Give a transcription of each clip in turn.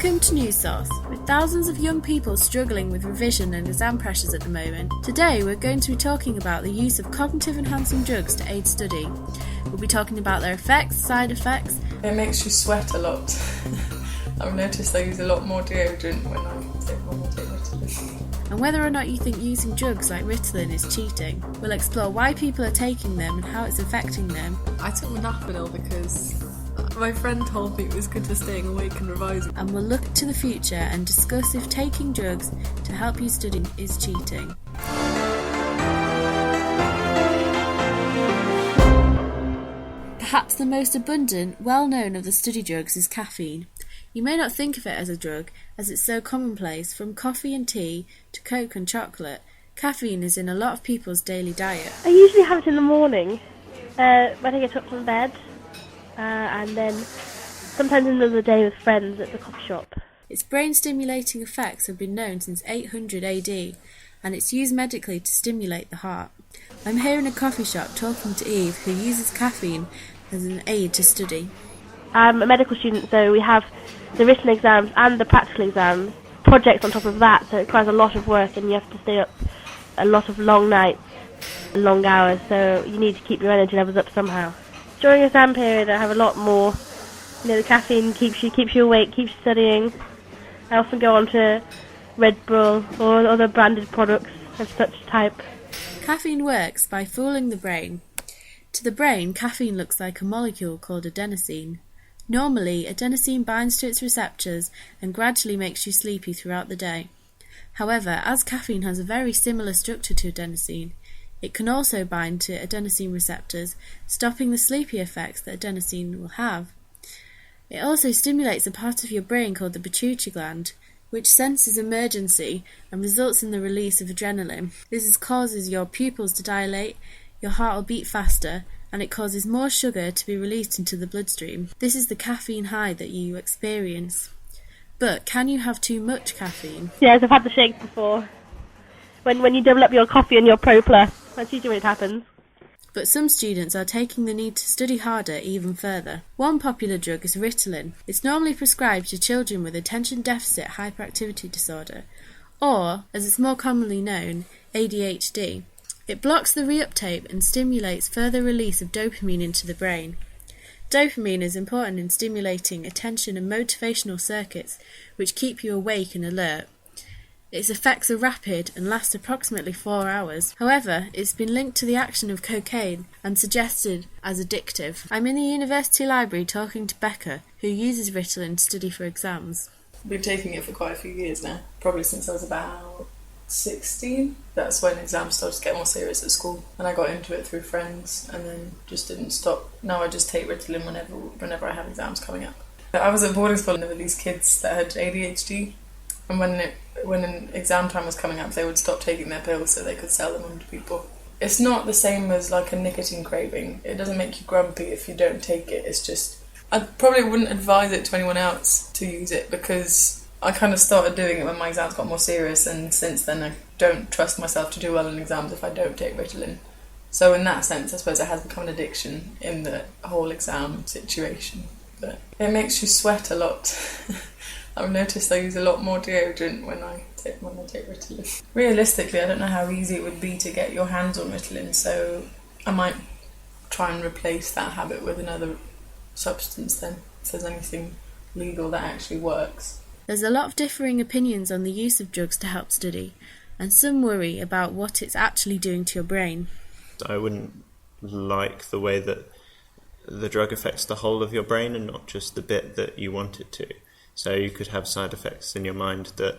Welcome to NewsSource. With thousands of young people struggling with revision and exam pressures at the moment, today we're going to be talking about the use of cognitive enhancing drugs to aid study. We'll be talking about their effects, side effects. It makes you sweat a lot. I've noticed I use a lot more deodorant when I take Ritalin. And whether or not you think using drugs like Ritalin is cheating. We'll explore why people are taking them and how it's affecting them. I took modafinil because my friend told me it was good for staying awake and revising. And we'll look to the future and discuss if taking drugs to help you study is cheating. Perhaps the most abundant, well-known of the study drugs is caffeine. You may not think of it as a drug, as it's so commonplace. From coffee and tea to Coke and chocolate, caffeine is in a lot of people's daily diet. I usually have it in the morning when I get up from bed, and then sometimes in the middle of the day with friends at the coffee shop. Its brain-stimulating effects have been known since 800 AD, and it's used medically to stimulate the heart. I'm here in a coffee shop talking to Eve, who uses caffeine as an aid to study. I'm a medical student, so we have the written exams and the practical exams, projects on top of that, so it requires a lot of work and you have to stay up a lot of long nights, long hours, so you need to keep your energy levels up somehow. During exam period I have a lot more, the caffeine keeps you awake, keeps you studying. I often go on to Red Bull or other branded products of such type. Caffeine works by fooling the brain. To the brain, caffeine looks like a molecule called adenosine. Normally, adenosine binds to its receptors and gradually makes you sleepy throughout the day. However, as caffeine has a very similar structure to adenosine, it can also bind to adenosine receptors, stopping the sleepy effects that adenosine will have. It also stimulates a part of your brain called the pituitary gland, which senses emergency and results in the release of adrenaline. This causes your pupils to dilate, your heart will beat faster, and it causes more sugar to be released into the bloodstream. This is the caffeine high that you experience. But can you have too much caffeine? Yes, I've had the shakes before. When you double up your coffee and your Pro Plus, that's usually when it happens. But some students are taking the need to study harder even further. One popular drug is Ritalin. It's normally prescribed to children with attention deficit hyperactivity disorder, or, as it's more commonly known, ADHD. It blocks the reuptake and stimulates further release of dopamine into the brain. Dopamine is important in stimulating attention and motivational circuits, which keep you awake and alert. Its effects are rapid and last approximately 4 hours. However, it's been linked to the action of cocaine and suggested as addictive. I'm in the university library talking to Becca, who uses Ritalin to study for exams. I've been taking it for quite a few years now, probably since I was about 16. That's when exams started to get more serious at school, and I got into it through friends and then just didn't stop. Now I just take Ritalin whenever I have exams coming up. I was at boarding school and there were these kids that had ADHD, and when an exam time was coming up they would stop taking their pills so they could sell them on to people. It's not the same as like a nicotine craving. It doesn't make you grumpy if you don't take it. It's just, I probably wouldn't advise it to anyone else to use it because I kind of started doing it when my exams got more serious, and since then I don't trust myself to do well in exams if I don't take Ritalin. So in that sense, I suppose it has become an addiction in the whole exam situation. But it makes you sweat a lot. I've noticed I use a lot more deodorant when I take Ritalin. Realistically, I don't know how easy it would be to get your hands on Ritalin, so I might try and replace that habit with another substance then, if there's anything legal that actually works. There's a lot of differing opinions on the use of drugs to help study, and some worry about what it's actually doing to your brain. I wouldn't like the way that the drug affects the whole of your brain and not just the bit that you want it to. So you could have side effects in your mind that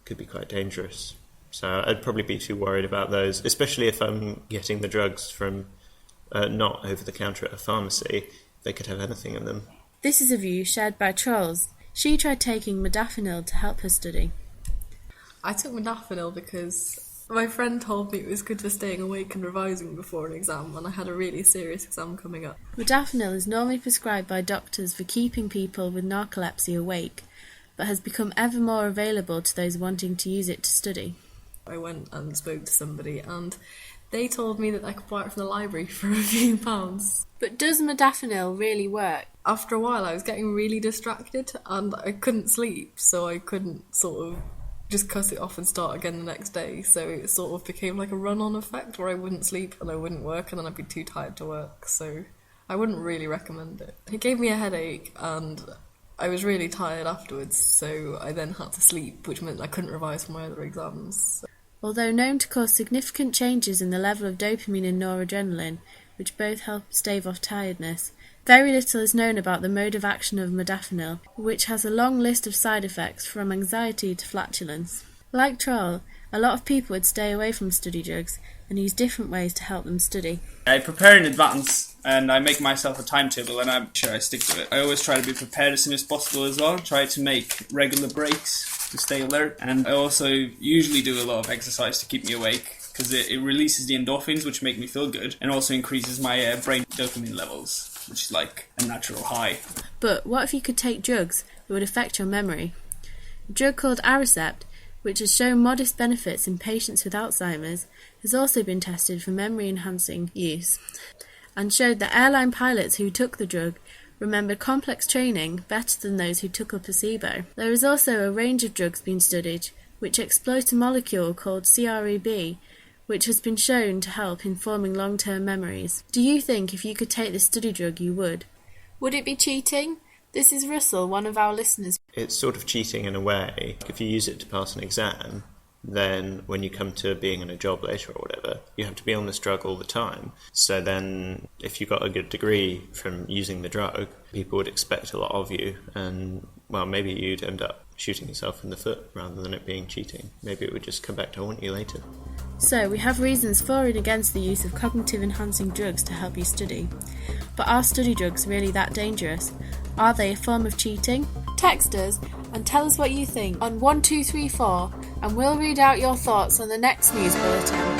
could be quite dangerous. So I'd probably be too worried about those, especially if I'm getting the drugs from not over the counter at a pharmacy. They could have anything in them. This is a view shared by Trolls. She tried taking modafinil to help her study. I took modafinil because my friend told me it was good for staying awake and revising before an exam, and I had a really serious exam coming up. Modafinil is normally prescribed by doctors for keeping people with narcolepsy awake, but has become ever more available to those wanting to use it to study. I went and spoke to somebody and they told me that I could buy it from the library for a few pounds. But does modafinil really work? after a while I was getting really distracted and I couldn't sleep, so I couldn't sort of just cut it off and start again the next day. So it sort of became like a run-on effect where I wouldn't sleep and I wouldn't work and then I'd be too tired to work. So I wouldn't really recommend it. It gave me a headache and I was really tired afterwards, so I then had to sleep, which meant I couldn't revise for my other exams. Although known to cause significant changes in the level of dopamine and noradrenaline, which both help stave off tiredness, very little is known about the mode of action of modafinil, which has a long list of side effects from anxiety to flatulence. Like Troll, a lot of people would stay away from study drugs and use different ways to help them study. I prepare in advance and I make myself a timetable and I'm sure I stick to it. I always try to be prepared as soon as possible as well, try to make regular breaks to stay alert, and I also usually do a lot of exercise to keep me awake because it releases the endorphins which make me feel good and also increases my brain dopamine levels, which is like a natural high. But what if you could take drugs that would affect your memory? A drug called Aricept, which has shown modest benefits in patients with Alzheimer's, has also been tested for memory-enhancing use, and showed that airline pilots who took the drug remembered complex training better than those who took a placebo. There is also a range of drugs being studied which exploit a molecule called CREB, which has been shown to help in forming long-term memories. Do you think if you could take this study drug you would? Would it be cheating? This is Russell, one of our listeners. It's sort of cheating in a way. If you use it to pass an exam, then when you come to being in a job later or whatever, you have to be on this drug all the time. So then if you got a good degree from using the drug, people would expect a lot of you, and well, maybe you'd end up shooting yourself in the foot rather than it being cheating. Maybe it would just come back to haunt you later. So we have reasons for and against the use of cognitive enhancing drugs to help you study. But are study drugs really that dangerous? Are they a form of cheating? Text us and tell us what you think on 1234, and we'll read out your thoughts on the next news bulletin.